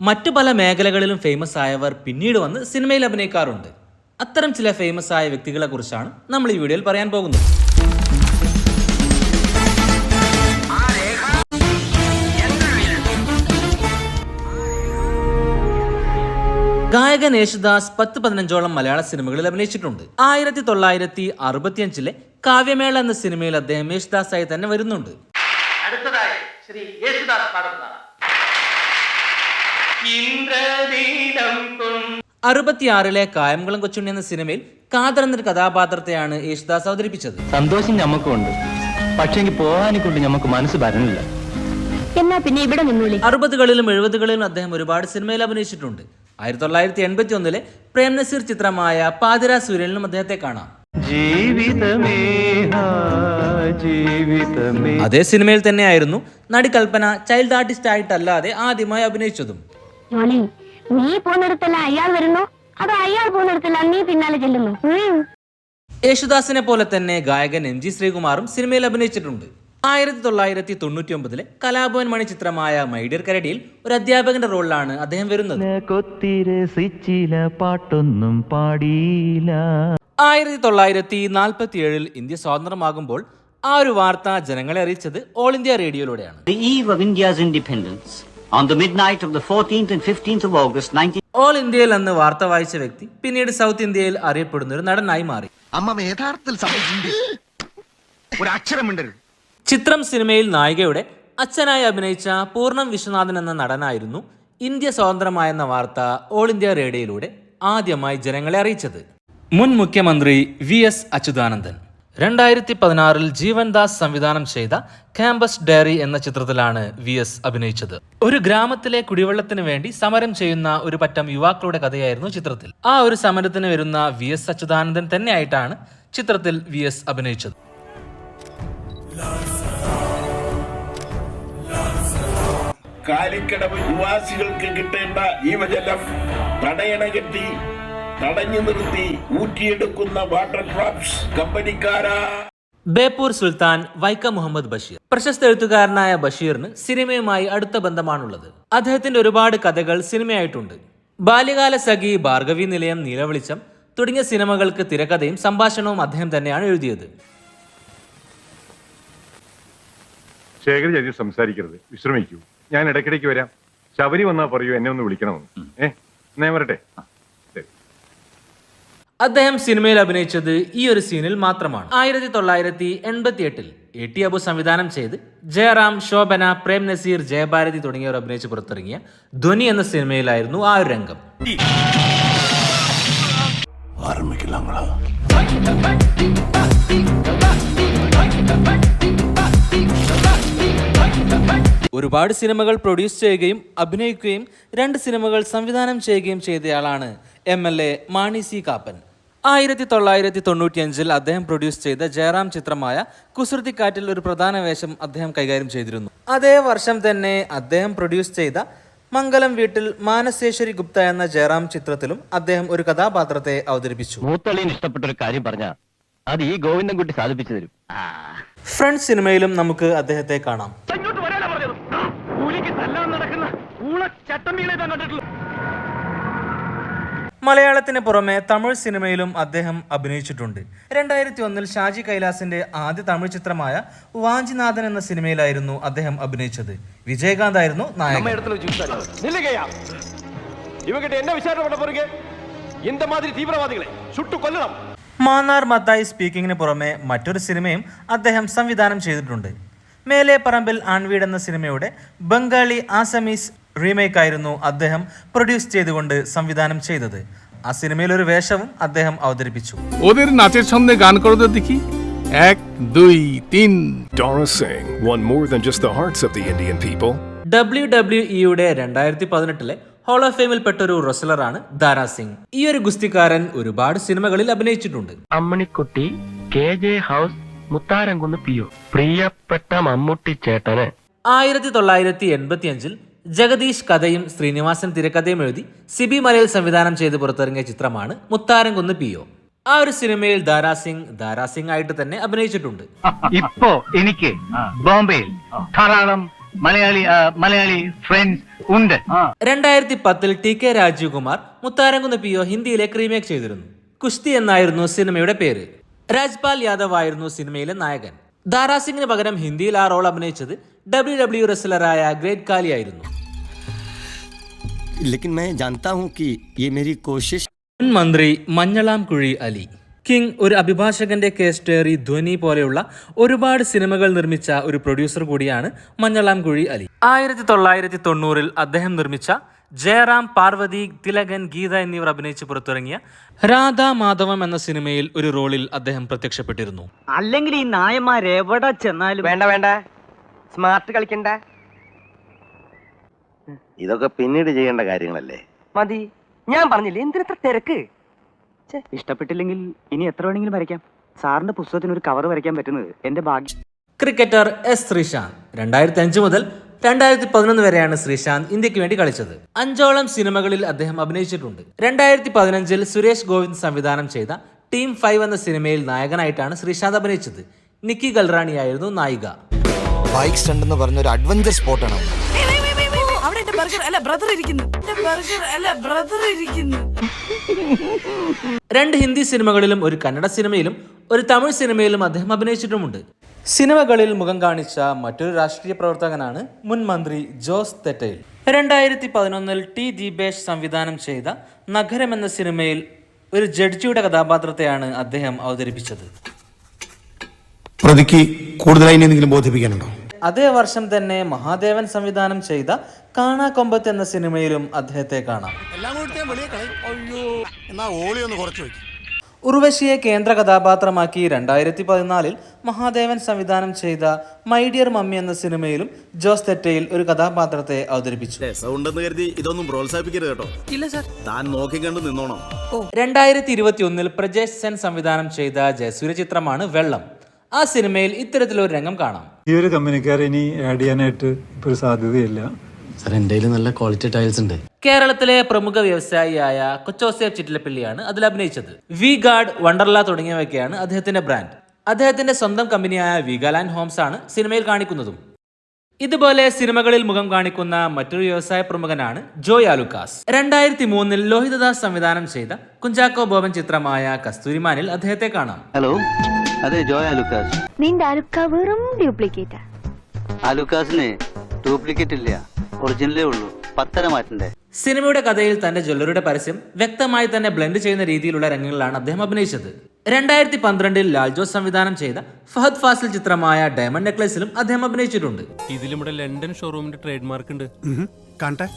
മറ്റു പല മേഖലകളിലും ഫേമസ് ആയവർ പിന്നീട് വന്ന് സിനിമയിൽ അഭിനയിക്കാറുണ്ട്. അത്തരം ചില ഫേമസ് ആയ വ്യക്തികളെ കുറിച്ചാണ് നമ്മൾ ഈ വീഡിയോയിൽ പറയാൻ പോകുന്നത്. ഗായകൻ യേശുദാസ് 10-15ഓളം മലയാള സിനിമകളിൽ അഭിനയിച്ചിട്ടുണ്ട്. 1965 കാവ്യമേള എന്ന സിനിമയിൽ അദ്ദേഹം യേശുദാസായി തന്നെ വരുന്നുണ്ട്. അടുത്തതായി ശ്രീ യേശുദാസ് പാടുന്നതാണ് 66 കായംകുളം കൊച്ചുണ്ണി എന്ന സിനിമയിൽ കാദർ എന്നൊരു കഥാപാത്രത്തെയാണ് യേശുദാസ് അവതരിപ്പിച്ചത്. സന്തോഷം ഞമ്മക്കുണ്ട്, പക്ഷേ പോകാനെ കൊണ്ട് ഞമ്മക്ക് മനസ്സ് വരണില്ല. എന്നാ പിന്നെ ഇവിടെ നിന്നോളി. 60കളിലും 70കളിലും അദ്ദേഹം ഒരുപാട് സിനിമയിൽ അഭിനയിച്ചിട്ടുണ്ട്. 1981 പ്രേം നസീർ ചിത്രമായ പാതിരാ സൂര്യനിലും അദ്ദേഹത്തെ കാണാം. അതേ സിനിമയിൽ തന്നെയായിരുന്നു നടി കൽപ്പന ചൈൽഡ് ആർട്ടിസ്റ്റ് ആയിട്ടല്ലാതെ ആദ്യമായി അഭിനയിച്ചതും. ജോളി, നീ പോകുന്നിടത്തല്ല അയാൾ വരുന്നു, അത് അയാൾ പോകുന്നിടത്തല്ല നീ പിന്നാലെ ചെല്ലുന്നു. യേശുദാസിനെ പോലെ തന്നെ ഗായകൻ MG ശ്രീകുമാറും സിനിമയിൽ അഭിനയിച്ചിട്ടുണ്ട്. 1999 കലാഭവൻ മണി ചിത്രമായ മൈ ഡിയർ കരടിയിൽ ഒരു അധ്യാപകന്റെ റോളിലാണ് അദ്ദേഹം വരുന്നത്. 1947 ഇന്ത്യ സ്വതന്ത്രമാകുമ്പോൾ ആ ഒരു വാർത്ത ജനങ്ങളെ അറിയിച്ചത് ഓൾ ഇന്ത്യ റേഡിയോയിലൂടെയാണ്. The eve of India's independence, on the midnight of the 14th and 15th of August 19... all ഇന്ത്യയിൽ അന്ന് വാർത്ത വായിച്ച വ്യക്തി പിന്നീട് സൗത്ത് ഇന്ത്യയിൽ അറിയപ്പെടുന്ന ഒരു നടനായി മാറി. ചിത്രം സിനിമയിൽ നായികയുടെ അച്ഛനായി അഭിനയിച്ച പൂർണ്ണം വിശ്വനാഥൻ എന്ന നടനായിരുന്നു ഇന്ത്യ സ്വതന്ത്രമായെന്ന വാർത്ത ഓൾ ഇന്ത്യ റേഡിയോയിലൂടെ ആദ്യമായി ജനങ്ങളെ അറിയിച്ചത്. മുൻ മുഖ്യമന്ത്രി VS അച്യുതാനന്ദൻ 2016 ജീവൻദാസ് സംവിധാനം ചെയ്ത ക്യാമ്പസ് ഡയറി എന്ന ചിത്രത്തിലാണ് VS അഭിനയിച്ചത്. ഒരു ഗ്രാമത്തിലെ കുടിവെള്ളത്തിന് വേണ്ടി സമരം ചെയ്യുന്ന ഒരു പറ്റം യുവാക്കളുടെ കഥയായിരുന്നു ചിത്രത്തിൽ. ആ ഒരു സമരത്തിന് വരുന്ന VS അച്യുതാനന്ദൻ തന്നെയായിട്ടാണ് ചിത്രത്തിൽ VS അഭിനയിച്ചത്. കാലിക്കടവ് നിവാസികൾക്ക് കിട്ടേണ്ട യുവജലം തടയണ കെട്ടി തടഞ്ഞു നിർത്തി ഊറ്റിയെടുക്കുന്ന വാട്ടർ ഡ്രോപ്സ് കമ്പനിക്കാരാ. ബേപ്പൂർ സുൽത്താൻ വൈക്കം മുഹമ്മദ് ബഷീർ. പ്രശസ്ത എഴുത്തുകാരനായ ബഷീറിന് സിനിമയുമായി അടുത്ത ബന്ധമാണുള്ളത്. അദ്ദേഹത്തിന്റെ ഒരുപാട് കഥകൾ സിനിമയായിട്ടുണ്ട്. ബാല്യകാല സഖി, ഭാർഗവി നിലയം, നീലവെളിച്ചം തുടങ്ങിയ സിനിമകൾക്ക് തിരക്കഥയും സംഭാഷണവും അദ്ദേഹം തന്നെയാണ് എഴുതിയത്. ശേഖര ചേച്ചി സംസാരിക്കരുത്, വിശ്രമിക്കൂ. ഞാൻ ഇടയ്ക്കിടയ്ക്ക് വരാം. ശബരി വന്നാ പറയൂ എന്നെ ഒന്ന് വിളിക്കണമെന്ന്. ഞാൻ വരട്ടെ. അദ്ദേഹം സിനിമയിൽ അഭിനയിച്ചത് ഈ ഒരു സീനിൽ മാത്രമാണ്. 1988 AT അബു സംവിധാനം ചെയ്ത് ജയറാം, ശോഭന, പ്രേം നസീർ, ജയഭാരതി തുടങ്ങിയവർ അഭിനയിച്ച് പുറത്തിറങ്ങിയ ധ്വനി എന്ന സിനിമയിലായിരുന്നു ആ ഒരു രംഗം. ഒരുപാട് സിനിമകൾ പ്രൊഡ്യൂസ് ചെയ്യുകയും അഭിനയിക്കുകയും 2 സിനിമകൾ സംവിധാനം ചെയ്യുകയും ചെയ്തയാളാണ് MLA മാണി C കാപ്പൻ. 1995 അദ്ദേഹം പ്രൊഡ്യൂസ് ചെയ്ത ജയറാം ചിത്രമായ കുസൃതിക്കാറ്റിൽ ഒരു പ്രധാന വേഷം അദ്ദേഹം കൈകാര്യം ചെയ്തിരുന്നു. അതേ വർഷം തന്നെ അദ്ദേഹം പ്രൊഡ്യൂസ് ചെയ്ത മംഗലം വീട്ടിൽ മാനസേശ്വരി ഗുപ്ത എന്ന ജയറാം ചിത്രത്തിലും അദ്ദേഹം ഒരു കഥാപാത്രത്തെ അവതരിപ്പിച്ചു. മൂത്തളിന് ഇഷ്ടപ്പെട്ട ഒരു കാര്യം പറഞ്ഞാൽ അത് ഈ ഗോവിന്ദൻകുട്ടി സാധിപ്പിച്ചു തരും. ഫ്രണ്ട്സ് സിനിമയിലും നമുക്ക് അദ്ദേഹത്തെ കാണാം. മലയാളത്തിന് പുറമെ തമിഴ് സിനിമയിലും അദ്ദേഹം അഭിനയിച്ചിട്ടുണ്ട്. 2001 ഷാജി കൈലാസിന്റെ ആദ്യ തമിഴ് ചിത്രമായ വാഞ്ചിനാഥൻ എന്ന സിനിമയിലായിരുന്നു അദ്ദേഹം അഭിനയിച്ചത്. വിജയകാന്ത് ആയിരുന്നു നായകൻ. മാന്നാർ മത്തായി സ്പീക്കിങ്ങിന് പുറമെ മറ്റൊരു സിനിമയും അദ്ദേഹം സംവിധാനം ചെയ്തിട്ടുണ്ട്. മേലെ പറമ്പിൽ ആൺവീട് എന്ന സിനിമയുടെ ബംഗാളി ആസമീസ് റീമേക്ക് ആയിരുന്നു അദ്ദേഹം പ്രൊഡ്യൂസ് ചെയ്തുകൊണ്ട് സംവിധാനം ചെയ്തത്. ആ സിനിമയിൽ ഒരു വേഷവും അദ്ദേഹം അവതരിപ്പിച്ചു. ওদের নাচের ছন্দে গান করো তো দেখি 1 2 3. Dara Singh won more than just the hearts of the Indian people. WWE-യുടെ 2018 ഹോൾ ഓഫ് ഫെയിമിൽപ്പെട്ട ഒരു റെസ്ലറാണ് ദാരാ സിംഗ്. ഈ ഒരു ഗുസ്തിക്കാരൻ ഒരുപാട് സിനിമകളിൽ അഭിനയിച്ചിട്ടുണ്ട്. Ammanikutty, KJ house, Mutharamkunnu PO. പ്രിയപ്പെട്ട മമ്മൂട്ടി ചേട്ടന് 1985 ജഗദീഷ് കഥയും ശ്രീനിവാസൻ തിരക്കഥയും എഴുതി സിബി മലയിൽ സംവിധാനം ചെയ്ത് പുറത്തിറങ്ങിയ ചിത്രമാണ് മുത്താരംകുന്ന് PO. ആ ഒരു സിനിമയിൽ ദാരാ സിംഗ് ആയിട്ട് തന്നെ അഭിനയിച്ചിട്ടുണ്ട്. ഇപ്പോ എനിക്ക് ബോംബെയിൽ ധാരാളം മലയാളി ഫ്രണ്ട്സ് ഉണ്ട്. 2010 TK രാജീവ്കുമാർ മുത്താരംകുന്ന് PO ഹിന്ദിയിലേക്ക് റീമേക്ക് ചെയ്തിരുന്നു. കുശ്തി എന്നായിരുന്നു സിനിമയുടെ പേര്. രാജ്പാൽ യാദവ് ആയിരുന്നു സിനിമയിലെ നായകൻ. ദാരാസിംഗിന് പകരം ഹിന്ദിയിൽ ആ റോൾ അഭിനയിച്ചത് WWE റെസ്ലറായ ഗ്രേറ്റ് കാലി ആയിരുന്നു. മുൻ മന്ത്രി മഞ്ഞളാം കുഴി അലി കിങ് ഒരു അഭിഭാഷകന്റെ കേസ് സ്റ്റോറി ധ്വനി പോലെയുള്ള ഒരുപാട് സിനിമകൾ നിർമ്മിച്ച ഒരു പ്രൊഡ്യൂസർ കൂടിയാണ് മഞ്ഞളാം കുഴി അലി. 1990 അദ്ദേഹം നിർമ്മിച്ച ജയറാം, പാർവതി, തിലകൻ, ഗീത എന്നിവർ അഭിനയിച്ച് പുറത്തിറങ്ങിയ രാധാ മാധവം എന്ന സിനിമയിൽ ഒരു റോളിൽ അദ്ദേഹം പ്രത്യക്ഷപ്പെട്ടിരുന്നു. അല്ലെങ്കിൽ ഈ നായന്മാരെവിടെ ചെന്നാലും വേണ്ട സ്മാർട്ട് കളിക്കണ്ട. ഇതൊക്കെ പിന്നീട് ചെയ്യേണ്ട കാര്യങ്ങളല്ലേ. മതി, ഞാൻ പറഞ്ഞില്ലേ എന്തിനത്ര തിരക്ക്. ഇഷ്ടപ്പെട്ടില്ലെങ്കിൽ ഇനി എത്ര വേണമെങ്കിലും വരയ്ക്കാം. സാറിന്റെ പുസ്തകത്തിന് ഒരു കവർ വരയ്ക്കാൻ പറ്റുന്നത് എന്റെ ഭാഗ്യം. Cricketer S. ശ്രീശാന്ത് 2005 മുതൽ 2011 വരെയാണ് ശ്രീശാന്ത് ഇന്ത്യക്ക് വേണ്ടി കളിച്ചത്. 5ഓളം സിനിമകളിൽ അദ്ദേഹം അഭിനയിച്ചിട്ടുണ്ട്. 2015 സുരേഷ് ഗോവിന്ദ് സംവിധാനം ചെയ്ത ടീം 5 എന്ന സിനിമയിൽ നായകനായിട്ടാണ് ശ്രീശാന്ത് അഭിനയിച്ചത്. നിക്കി ഗൽറാണിയായിരുന്നു നായിക. ബൈക്ക് സ്റ്റണ്ട് എന്ന് പറഞ്ഞ ഒരു അഡ്വഞ്ചർ സ്പോട്ടാണ്. രണ്ട് ഹിന്ദി സിനിമകളിലും ഒരു കന്നഡ സിനിമയിലും ഒരു തമിഴ് സിനിമയിലും അദ്ദേഹം അഭിനയിച്ചിട്ടുമുണ്ട്. സിനിമകളിൽ മുഖം കാണിച്ച മറ്റൊരു രാഷ്ട്രീയ പ്രവർത്തകനാണ് മുൻ മന്ത്രി ജോസ് തെറ്റയിൽ. 2011 T. ദീപേഷ് സംവിധാനം ചെയ്ത നഗരം എന്ന സിനിമയിൽ ഒരു ജഡ്ജിയുടെ കഥാപാത്രത്തെയാണ് അദ്ദേഹം അവതരിപ്പിച്ചത്. പ്രതിക്ക് കൂടുതലായി എന്തെങ്കിലും ബോധിപ്പിക്കാനുണ്ടോ? അതേ വർഷം തന്നെ മഹാദേവൻ സംവിധാനം ചെയ്ത കാണാക്കൊമ്പത്ത് എന്ന സിനിമയിലും അദ്ദേഹത്തെ കാണാം. ഉർവശിയെ കേന്ദ്ര കഥാപാത്രമാക്കി 2014 മഹാദേവൻ സംവിധാനം ചെയ്ത മൈ ഡിയർ മമ്മി എന്ന സിനിമയിലും ജോസ് തെറ്റയിൽ ഒരു കഥാപാത്രത്തെ അവതരിപ്പിച്ചു. ഇതൊന്നും പ്രോത്സാഹിപ്പിക്കരുത് കേട്ടോ. ഇല്ല സർ, താൻ നോക്കിക്കണ്ട് നിന്നോണം. 2021 പ്രജേഷ് സെൻ സംവിധാനം ചെയ്ത ജയസൂര്യ ചിത്രമാണ് വെള്ളം. ആ സിനിമയിൽ ഇത്തരത്തിലൊരു രംഗം കാണാം. ഈ ഒരു കമ്പനിക്കാർ ഇനി ആഡ് ചെയ്യാനായിട്ട് ഇപ്പോൾ ഒരു സാധ്യതയില്ല. സാർ എൻ്റെ നല്ല ക്വാളിറ്റി ടൈൽസ് ഉണ്ട്. കേരളത്തിലെ പ്രമുഖ വ്യവസായിയായ കൊച്ചോസേഫ് ചിറ്റിലപ്പള്ളിയാണ് അതിൽ അഭിനയിച്ചത്. വി ഗാർഡ്, വണ്ടർല തുടങ്ങിയവയൊക്കെയാണ് അദ്ദേഹത്തിന്റെ ബ്രാൻഡ്. അദ്ദേഹത്തിന്റെ സ്വന്തം കമ്പനിയായ വിഗാലാൻഡ് ഹോംസ് ആണ് സിനിമയിൽ കാണിക്കുന്നതും. ഇതുപോലെ സിനിമകളിൽ മുഖം കാണിക്കുന്ന മറ്റൊരു വ്യവസായ പ്രമുഖനാണ് ജോയ് ആലുക്കാസ്. 2003 ലോഹിതദാസ് സംവിധാനം ചെയ്ത കുഞ്ചാക്കോ ബോബൻ ചിത്രമായ കസ്തൂരിമാനിൽ അദ്ദേഹത്തെ കാണാം. ഹലോ, അതെ ജോയ് ആലുക്കാസ്. നിന്റെ അലുക്ക വെറും ഡ്യൂപ്ലിക്കേറ്റാ. ആലുക്കാസിന് ഡ്യൂപ്ലിക്കേറ്റ് ഇല്ല, ഒറിജിനലേ ഉള്ളൂ. പത്തര മാറ്റണ്ടേ. സിനിമയുടെ കഥയിൽ തന്റെ ജ്വല്ലറിയുടെ പരസ്യം വ്യക്തമായി തന്നെ ബ്ലെൻഡ് ചെയ്യുന്ന രീതിയിലുള്ള രംഗങ്ങളിലാണ് അദ്ദേഹം അഭിനയിച്ചത്. 2012 ലാൽ ജോസ് സംവിധാനം ചെയ്ത ഫഹദ് ഫാസിൽ ചിത്രമായ ഡയമണ്ട് നെക്ലസിലും അദ്ദേഹം അഭിനയിച്ചിട്ടുണ്ട്. ഇതിൽ നമ്മുടെ ലണ്ടൻ ഷോറൂമിന്റെ ട്രേഡ് മാർക്ക് ഉണ്ട്. കാണട്ടെ,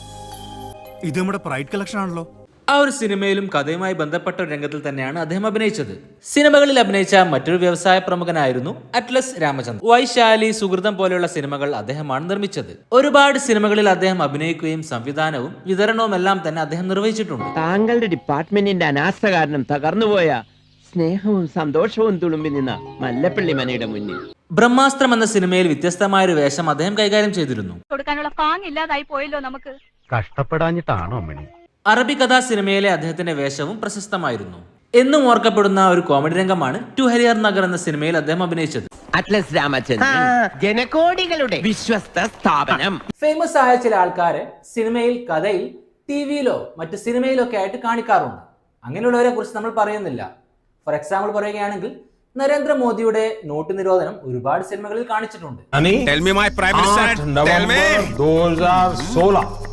ഇത് നമ്മുടെ പ്രൈഡ് കളക്ഷൻ ആണല്ലോ. ആ ഒരു സിനിമയിലും കഥയുമായി ബന്ധപ്പെട്ട ഒരു രംഗത്തിൽ തന്നെയാണ് അദ്ദേഹം അഭിനയിച്ചത്. സിനിമകളിൽ അഭിനയിച്ച മറ്റൊരു വ്യവസായ പ്രമുഖനായിരുന്നു അറ്റ്ലസ് രാമചന്ദ്രൻ. വൈശാലി, സുഹൃതം പോലെയുള്ള സിനിമകൾ അദ്ദേഹമാണ് നിർമ്മിച്ചത്. ഒരുപാട് സിനിമകളിൽ അദ്ദേഹം അഭിനയിക്കുകയും സംവിധാനവും വിതരണവും എല്ലാം തന്നെ അദ്ദേഹം നിർവഹിച്ചിട്ടുണ്ട്. താങ്കളുടെ ഡിപ്പാർട്ട്മെന്റിന്റെ അനാസ്ഥ കാരണം തകർന്നുപോയ സ്നേഹവും സന്തോഷവും തുളുമ്പി നിന്ന മല്ലപ്പള്ളി മനയുടെ മുന്നിൽ ബ്രഹ്മാസ്ത്രം എന്ന സിനിമയിൽ വ്യത്യസ്തമായ ഒരു വേഷം അദ്ദേഹം കൈകാര്യം ചെയ്തിരുന്നു. കൊടുക്കാനുള്ള പാങ്ങില്ലാതായി പോയല്ലോ നമുക്ക്. കഷ്ടപ്പെടാഞ്ഞിട്ടാണോ അമ്മണി? അറബി കഥാ സിനിമയിലെ അദ്ദേഹത്തിന്റെ വേഷവും പ്രശസ്തമായിരുന്നു. എന്നും ഓർക്കപ്പെടുന്ന ഒരു കോമഡി രംഗമാണ് ടു ഹരിയർ നഗർ എന്ന സിനിമയിൽ അദ്ദേഹം അഭിനയിച്ചത്. അറ്റ്ലസ് രാമചന്ദ്രൻ, ജനകോടികളുടെ വിശ്വസ്ത സ്ഥാപനം. ഫേമസ് ആയ ചില ആൾക്കാരെ സിനിമയിൽ, കഥയിൽ, ടിവിയിലോ മറ്റു സിനിമയിലൊക്കെ ആയിട്ട് കാണിക്കാറുണ്ട്. അങ്ങനെയുള്ളവരെ കുറിച്ച് നമ്മൾ പറയുന്നില്ല. ഫോർ എക്സാമ്പിൾ പറയുകയാണെങ്കിൽ നരേന്ദ്രമോദിയുടെ നോട്ട് നിരോധനം ഒരുപാട് സിനിമകളിൽ കാണിച്ചിട്ടുണ്ട്. 2016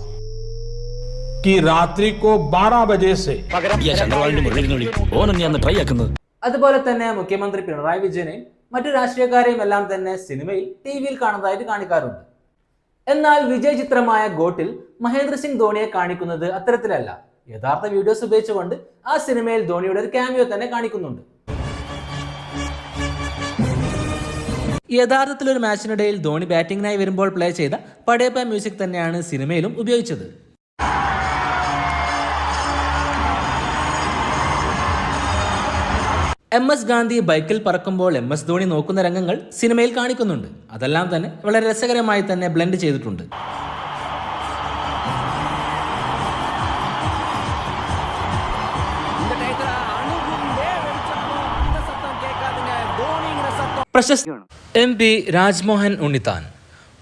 की रात्रि को 12 बजे से അതുപോലെ തന്നെ മുഖ്യമന്ത്രി പിണറായി വിജയനെയും മറ്റു രാഷ്ട്രീയക്കാരെയും എല്ലാം തന്നെ സിനിമയിൽ, ടിവിയിൽ കാണുന്നതായിട്ട് കാണിക്കാറുണ്ട്. എന്നാൽ വിജയ് ചിത്രമായ ഗോട്ടിൽ മഹേന്ദ്ര സിംഗ് ധോണിയെ കാണിക്കുന്നത് അത്തരത്തിലല്ല. യഥാർത്ഥ വീഡിയോസ് ഉപയോഗിച്ചുകൊണ്ട് ആ സിനിമയിൽ ധോണിയുടെ ഒരു ക്യാമിയോ തന്നെ കാണിക്കുന്നുണ്ട്. യഥാർത്ഥത്തിൽ ഒരു മാച്ചിനിടയിൽ ധോണി ബാറ്റിംഗിനായി വരുമ്പോൾ പ്ലേ ചെയ്ത പടേപ്പ മ്യൂസിക് തന്നെയാണ് സിനിമയിലും ഉപയോഗിച്ചത്. MS ഗാന്ധി ബൈക്കിൽ പറക്കുമ്പോൾ MS ധോണി നോക്കുന്ന രംഗങ്ങൾ സിനിമയിൽ കാണിക്കുന്നുണ്ട്. അതെല്ലാം തന്നെ വളരെ രസകരമായി തന്നെ ബ്ലെൻഡ് ചെയ്തിട്ടുണ്ട്. പ്രശസ്ത MP രാജ്മോഹൻ ഉണ്ണിത്താൻ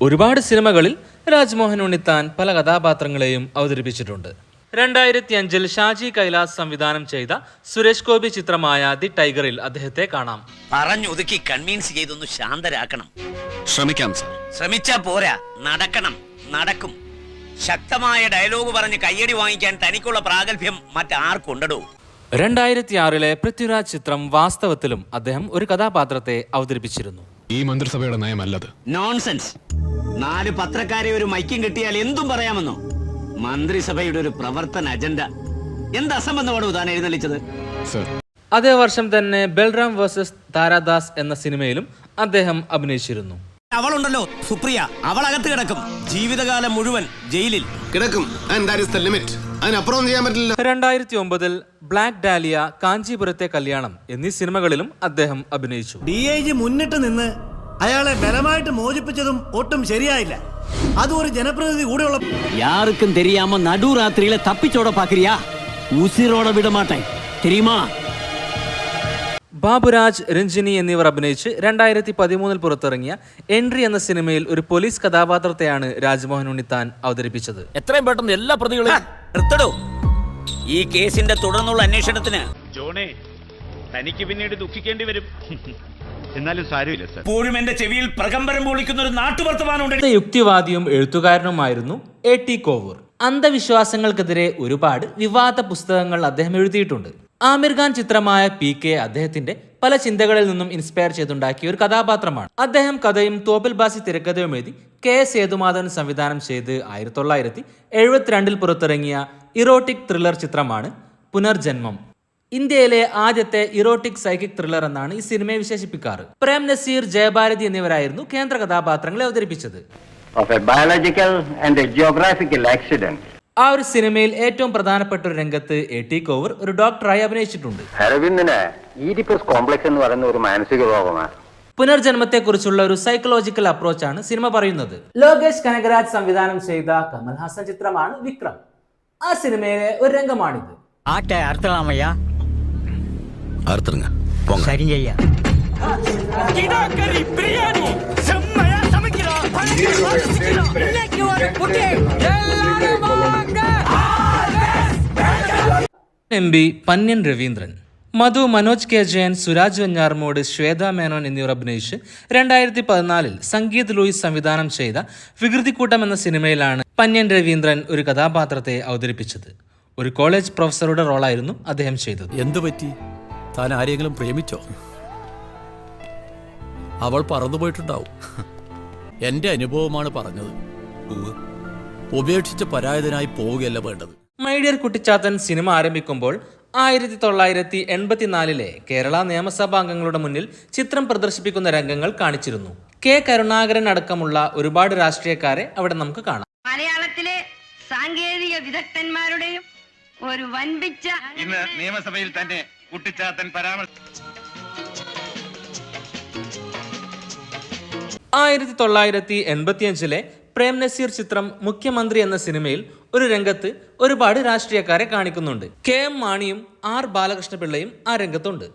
ഒരുപാട് സിനിമകളിൽ രാജ്മോഹൻ ഉണ്ണിത്താൻ പല കഥാപാത്രങ്ങളെയും അവതരിപ്പിച്ചിട്ടുണ്ട്. 2005 ഷാജി കൈലാസ് സംവിധാനം ചെയ്ത സുരേഷ് ഗോപി ചിത്രമായ ദി ടൈഗറിൽ അദ്ദേഹത്തെ കാണാം. പറഞ്ഞൊതുക്കി കൺവിൻസ് ചെയ്തൊന്ന് ശാന്തരാക്കണം. ശ്രമിക്കാം സർ. ശ്രമിച്ചാ പോരാ, നടക്കണം, നടക്കും. ശക്തമായ ഡയലോഗ് പറഞ്ഞ് കയ്യടി വാങ്ങിക്കാൻ തനിക്കുള്ള പ്രാഗൽഭ്യം മറ്റാർക്കുണ്ടോ? 2006 പൃഥ്വിരാജ് ചിത്രം വാസ്തവത്തിലും അദ്ദേഹം ഒരു കഥാപാത്രത്തെ അവതരിപ്പിച്ചിരുന്നു. ഈ മന്ത്രിസഭയുടെ നയമല്ലത്. നോൺസെൻസ്. 4 പത്രക്കാരെ ഒരു മൈക്കും കിട്ടിയാൽ എന്തും പറയാമെന്നോ? മന്ത്രിസഭയുടെ ഒരു പ്രവർത്തന അജണ്ട. എന്ത് അസംബന്ധമാണ് താൻ എഴുന്നള്ളിച്ചത്? സർ, അതേ വർഷം തന്നെ ബൽറാം വേഴ്സസ് താരാദാസ് എന്ന സിനിമയിലും അദ്ദേഹം അഭിനയിച്ചിരുന്നു. അവളുണ്ടല്ലോ സുപ്രിയ, അവൾ അകത്ത് കിടക്കും. ജീവിതകാലം മുഴുവൻ ജയിലിൽ കിടക്കും. അതിനപ്പുറം ചെയ്യാൻ പറ്റില്ല. 2009 ബ്ലാക്ക് ഡാലിയ, കാഞ്ചീപുരത്തെ കല്യാണം എന്നീ സിനിമകളിലും അദ്ദേഹം അഭിനയിച്ചു. DIG മുന്നിട്ട് നിന്ന് അയാളെ ബലമായിട്ട് മോചിപ്പിച്ചതും ഒട്ടും ശരിയായില്ല. അതും ഒരു ജനപ്രതിനിധി കൂടെയുള്ള. യാർക്കും തെരിയാമോ നടുരാത്രിയിലെ തപ്പിച്ചോട പാക്കിരിയാ ഉസിരോടെ വിടമാട്ടെ തെരിയുമാ. ബാബുരാജ്, രഞ്ജിനി എന്നിവർ അഭിനയിച്ച് 2013 പുറത്തിറങ്ങിയ എൻട്രി എന്ന സിനിമയിൽ ഒരു പോലീസ് കഥാപാത്രത്തെയാണ് രാജ്മോഹൻ ഉണ്ണിത്താൻ അവതരിപ്പിച്ചത്. എത്രയും പെട്ടെന്ന് എല്ലാ പ്രതികളെയും നിർത്തടോ. ഈ കേസിന്റെ തുടർന്നുള്ള അന്വേഷണത്തിന് ജോണേ, തനിക്ക് പിന്നീട് ദുഃഖിക്കേണ്ടി വരും. എന്നാലും സാരമില്ല സർ. എപ്പോഴും എന്റെ ചെവിയിൽ പ്രകമ്പനം പൊളിക്കുന്ന ഒരു നാട്ടുവർത്തമാനമുണ്ട്. യുക്തിവാദിയും എഴുത്തുകാരനുമായിരുന്നു A.T. കോവൂർ. അന്ധവിശ്വാസങ്ങൾക്കെതിരെ ഒരുപാട് വിവാദ പുസ്തകങ്ങൾ അദ്ദേഹം എഴുതിയിട്ടുണ്ട്. ആമിർ ഖാൻ ചിത്രമായ PK അദ്ദേഹത്തിന്റെ പല ചിന്തകളിൽ നിന്നും ഇൻസ്പയർ ചെയ്തുണ്ടാക്കിയ ഒരു കഥാപാത്രമാണ്. അദ്ദേഹം കഥയും തോപ്പിൽ ബാസി തിരക്കഥയും എഴുതി K.S. സേതുമാധവൻ സംവിധാനം ചെയ്ത് 1972 പുറത്തിറങ്ങിയ ഇറോട്ടിക് ത്രില്ലർ ചിത്രമാണ് പുനർജന്മം. ഇന്ത്യയിലെ ആദ്യത്തെ ഇറോട്ടിക് സൈക്കിക് ത്രില്ലർ എന്നാണ് ഈ സിനിമയെ വിശേഷിപ്പിക്കാറ്. പ്രേം നസീർ, ജയഭാരതി എന്നിവരായിരുന്നു കേന്ദ്ര കഥാപാത്രങ്ങളെ അവതരിപ്പിച്ചത്. ആ ഒരു സിനിമയിൽ ഏറ്റവും പ്രധാനപ്പെട്ട ഒരു രംഗത്ത് A.T. കോവൂർ ഒരു ഡോക്ടറായി അഭിനയിച്ചിട്ടുണ്ട്. കോംപ്ലക്സ് എന്ന് പറയുന്ന ഒരു മാനസിക രോഗമാണ്. പുനർജന്മത്തെക്കുറിച്ചുള്ള ഒരു സൈക്കോളജിക്കൽ അപ്രോച്ചാണ് സിനിമ പറയുന്നത്. ലോകേഷ് കനകരാജ് സംവിധാനം ചെയ്ത കമൽ ഹാസൻ ചിത്രമാണ് വിക്രം. ആ സിനിമയിലെ ഒരു രംഗമാണിത്. ആട്ടെ അർത്ഥമാമയ്യ ശരി ചെയ്യാം. MP പന്ന്യൻ രവീന്ദ്രൻ, മധു, മനോജ് K. ജയൻ, സുരാജ് വെഞ്ഞാറമൂട്, ശ്വേത മേനോൻ എന്നിവർ അഭിനയിച്ച് 2014 സംഗീത് ലൂയിസ് സംവിധാനം ചെയ്ത വികൃതിക്കൂട്ടം എന്ന സിനിമയിലാണ് പന്ന്യൻ രവീന്ദ്രൻ ഒരു കഥാപാത്രത്തെ അവതരിപ്പിച്ചത്. ഒരു കോളേജ് പ്രൊഫസറുടെ റോളായിരുന്നു അദ്ദേഹം ചെയ്തത്. എന്തു പറ്റി? താൻ ആരെങ്കിലും പ്രേമിച്ചോ? അവൾ പറന്നുപോയിട്ടുണ്ടാവും. എന്റെ അനുഭവമാണ് പറഞ്ഞത്. ഉപേക്ഷിച്ച് പരായതനായി പോവുകയല്ല വേണ്ടത്. മൈ ഡിയർ കുട്ടിച്ചാത്തൻ സിനിമ ആരംഭിക്കുമ്പോൾ 1984 കേരള നിയമസഭാ അംഗങ്ങളുടെ മുന്നിൽ ചിത്രം പ്രദർശിപ്പിക്കുന്ന രംഗങ്ങൾ കാണിച്ചിരുന്നു. K. കരുണാകരൻ അടക്കമുള്ള ഒരുപാട് രാഷ്ട്രീയക്കാരെ അവിടെ നമുക്ക് കാണാം. മലയാളത്തിലെ സാങ്കേതിക വിദഗ്ധന്മാരുടെയും ഒരു വൻപിച്ച ഇന്ന് നിയമസഭയിൽ തന്നെ കുട്ടിച്ചാത്തൻ പരാമർശം. 1985 പ്രേം നസീർ ചിത്രം മുഖ്യമന്ത്രി എന്ന സിനിമയിൽ ഒരു രംഗത്ത് ഒരുപാട് രാഷ്ട്രീയക്കാരെ കാണിക്കുന്നുണ്ട്. KM മാണിയും R. ബാലകൃഷ്ണപിള്ളയും ആ രംഗത്തുണ്ട്.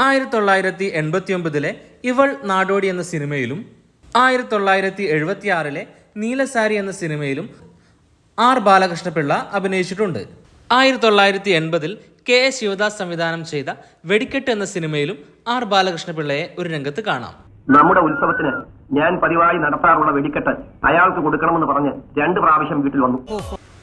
1989 ഇവൾ നാടോടി എന്ന സിനിമയിലും 1976 നീലസാരി എന്ന സിനിമയിലും R. ബാലകൃഷ്ണപിള്ള അഭിനയിച്ചിട്ടുണ്ട്. 1980 K.S. ശിവദാസ് സംവിധാനം ചെയ്ത വെടിക്കെട്ട് എന്ന സിനിമയിലും R. ബാലകൃഷ്ണപിള്ളയെ ഒരു രംഗത്ത് കാണാം. നമ്മുടെ ഉത്സവത്തിന് ഞാൻ പതിവായി നടത്താറുള്ള വെടിക്കെട്ട് അയാൾക്ക് കൊടുക്കണമെന്ന് പറഞ്ഞ് 2 പ്രാവശ്യം വീട്ടിൽ വന്നു.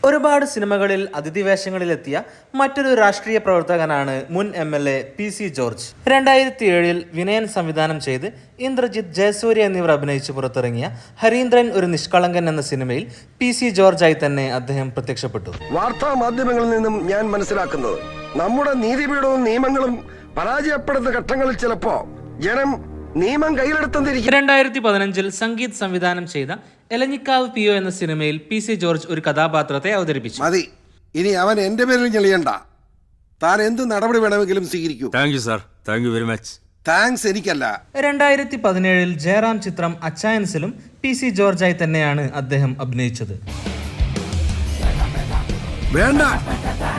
ഒരുപാട് സിനിമകളിൽ അതിഥി വേഷങ്ങളിലെത്തിയ മറ്റൊരു രാഷ്ട്രീയ പ്രവർത്തകനാണ് മുൻ MLA PC ജോർജ്. 2007 വിനയൻ സംവിധാനം ചെയ്ത് ഇന്ദ്രജിത്ത്, ജയസൂര്യ എന്നിവർ അഭിനയിച്ച് പുറത്തിറങ്ങിയ ഹരീന്ദ്രൻ ഒരു നിഷ്കളങ്കൻ എന്ന സിനിമയിൽ PC ജോർജായി തന്നെ അദ്ദേഹം പ്രത്യക്ഷപ്പെട്ടു. വാർത്താ മാധ്യമങ്ങളിൽ നിന്നും ഞാൻ മനസ്സിലാക്കുന്നത് നമ്മുടെ നീതിപീഠവും നിയമങ്ങളും പരാജയപ്പെടുന്ന ഘട്ടങ്ങളിൽ ചിലപ്പോ ജനം നിയമം കയ്യിലെടുത്തിരിക്കും. 2015 സംഗീത് സംവിധാനം ചെയ്ത എലഞ്ഞിക്കാവ് PO എന്ന സിനിമയിൽ PC ജോർജ് ഒരു കഥാപാത്രത്തെ അവതരിപ്പിച്ചു. മതി, ഇനി അവൻ എന്റെ പേരിൽ ഞെളിയണ്ട. താൻ എന്ത് നടപടി വേണമെങ്കിലും സ്വീകരിക്കൂ. Thank you sir. Thank you very much. Thanks എനിക്കല്ല. 2017 ജയറാം ചിത്രം അച്ചായൻസിലും PC ജോർജായി തന്നെയാണ് അദ്ദേഹം അഭിനയിച്ചത്. വേണ്ട,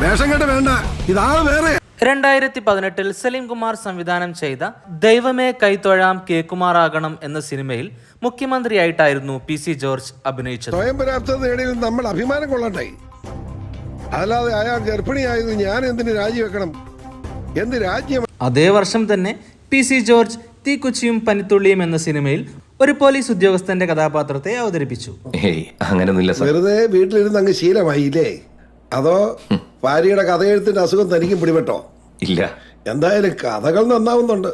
വേഷം കേട്ട വേണ്ട, ഇതാ വേറെ. 2018 സലീം കുമാർ സംവിധാനം ചെയ്ത ദൈവമേ കൈത്തൊഴാം കേക്കുമാറാകണം എന്ന സിനിമയിൽ മുഖ്യമന്ത്രിയായിട്ടായിരുന്നു PC ജോർജ് അഭിനയിച്ചത്. സ്വയം പര്യാപ്തത നേടിയതിൽ നമ്മൾ അഭിമാനം കൊള്ളണ്ടായി. അല്ലാതെ അയാൾ ഗർഭിണിയായത് ഞാൻ എന്തിന് രാജിവെക്കണം? എന്ത് രാജ്യം? അതേ വർഷം തന്നെ PC ജോർജ് തീക്കുച്ചിയും പനിത്തുള്ളിയും എന്ന സിനിമയിൽ ഒരു പോലീസ് ഉദ്യോഗസ്ഥന്റെ കഥാപാത്രത്തെ അവതരിപ്പിച്ചു. വെറുതെ വീട്ടിലിരുന്ന് അങ്ങ് ശീലമായില്ലേ? അതോ ഭാര്യയുടെ കഥയെഴുത്തിന്റെ അസുഖം തനിക്കും പിടിപെട്ടോ? ഇല്ല. എന്തായാലും കഥകൾ നന്നാവുന്നുണ്ട്.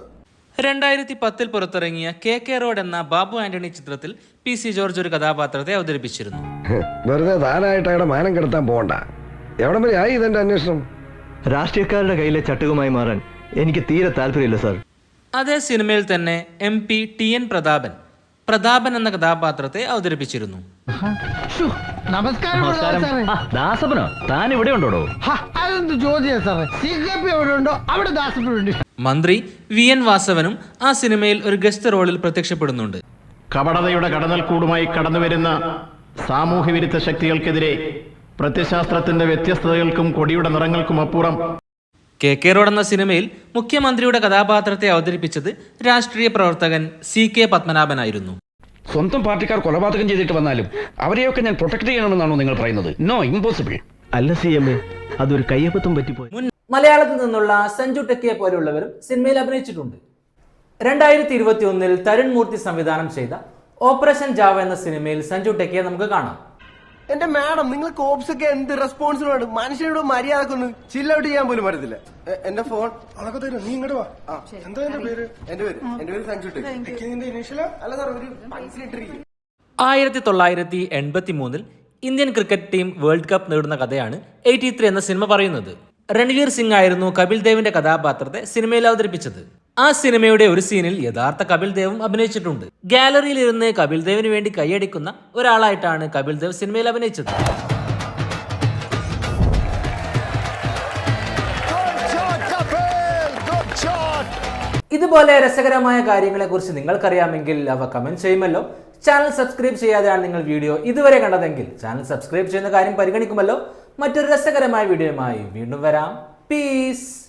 2010 പുറത്തിറങ്ങിയ KK റോഡ് എന്ന ബാബു ആന്റണി ചിത്രത്തിൽ PC ജോർജ് ഒരു കഥാപാത്രത്തെ അവതരിപ്പിച്ചിരുന്നു. വെറുതെ താനായിട്ട് അയാളുടെ മാനം കെടുത്താൻ പോകണ്ട. എവിടം വരെ ആയി ഇതെന്റെ അന്വേഷണം? രാഷ്ട്രീയക്കാരുടെ കയ്യിലെ ചട്ടുകമായി മാറാൻ എനിക്ക് തീരെ താല്പര്യമില്ല സാർ. അതേ സിനിമയിൽ തന്നെ MP TN പ്രതാപൻ എന്ന കഥാപാത്രത്തെ അവതരിപ്പിച്ചിരുന്നു. നമസ്കാരം. ദാസപ്പനോ? താൻ ഇവിടെ ഉണ്ടോ? മന്ത്രി VN വാസവനും ആ സിനിമയിൽ ഒരു ഗസ്റ്റ് റോളിൽ പ്രത്യക്ഷപ്പെടുന്നുണ്ട്. കപടതയുടെ കടന്നൽക്കൂടുമായി കടന്നുവരുന്ന സാമൂഹ്യ വിരുദ്ധ ശക്തികൾക്കെതിരെ പ്രത്യശാസ്ത്രത്തിന്റെ വ്യത്യസ്തതകൾക്കും കൊടിയുടെ നിറങ്ങൾക്കും അപ്പുറം KK റോഡ് എന്ന സിനിമയിൽ മുഖ്യമന്ത്രിയുടെ കഥാപാത്രത്തെ അവതരിപ്പിച്ചത് രാഷ്ട്രീയ പ്രവർത്തകൻ CK പത്മനാഭനായിരുന്നു. സ്വന്തം പാർട്ടിക്കാർ കൊലപാതകം ചെയ്തിട്ട് വന്നാലും അവരെയൊക്കെ ഞാൻ പ്രൊട്ടക്ട് ചെയ്യണമെന്നാണോ നിങ്ങൾ പറയുന്നത്? No, impossible. അല്ല CM, അതൊരു കയ്യപ്പത്തും പറ്റിപ്പോയി. മുൻ മലയാളത്തിൽ നിന്നുള്ള സഞ്ജു ടെക്കിയെ പോലുള്ളവരും സിനിമയിൽ അഭിനയിച്ചിട്ടുണ്ട്. 2021 തരുൺ മൂർത്തി സംവിധാനം ചെയ്ത ഓപ്പറേഷൻ ജാവ എന്ന സിനിമയിൽ സഞ്ജു ടെക്കിയെ നമുക്ക് കാണാം. എന്റെ മാഡം, നിങ്ങൾ കോപ്സ് ഒക്കെ എന്ത് റെസ്പോൺസിബിൾ ആണ്. മനുഷ്യനോട് മര്യാദക്കൊന്നും ചില്ല ഔട്ട് ചെയ്യാൻ പോലും പറ്റത്തില്ല. എന്റെ ഫോൺ അതൊക്കെ തരും. നീ ഇങ്ങോട്ട് വാ. എന്താ എന്റെ പേര്? എന്റെ പേര് സഞ്ജു ടെക്കി. അല്ല സാർ, ഒരു മനസ്സിലിട്ടിരിക്കും. 1983 Indian cricket team world cup നേടുന്ന കഥയാണ് 83 എന്ന സിനിമ പറയുന്നത്. രൺവീർ സിംഗ് ആയിരുന്നു കപിൽ ദേവിന്റെ കഥാപാത്രത്തെ സിനിമയിൽ അവതരിപ്പിച്ചത്. ആ സിനിമയുടെ ഒരു സീനിൽ യഥാർത്ഥ കപിൽ ദേവും അഭിനയിച്ചിട്ടുണ്ട്. ഗാലറിയിൽ ഇരുന്ന് കപിൽ ദേവിന് വേണ്ടി കൈയടിക്കുന്ന ഒരാളായിട്ടാണ് കപിൽ ദേവ് സിനിമയിൽ അഭിനയിച്ചത്. ഇതുപോലെ രസകരമായ കാര്യങ്ങളെ കുറിച്ച് നിങ്ങൾക്കറിയാമെങ്കിൽ അവ കമന്റ് ചെയ്യുമല്ലോ. ചാനൽ സബ്സ്ക്രൈബ് ചെയ്യാതെയാണ് നിങ്ങൾ വീഡിയോ ഇതുവരെ കണ്ടതെങ്കിൽ ചാനൽ സബ്സ്ക്രൈബ് ചെയ്യുന്ന കാര്യം പരിഗണിക്കുമല്ലോ. മറ്റൊരു രസകരമായ വീഡിയോയുമായി വീണ്ടും വരാം. പീസ്.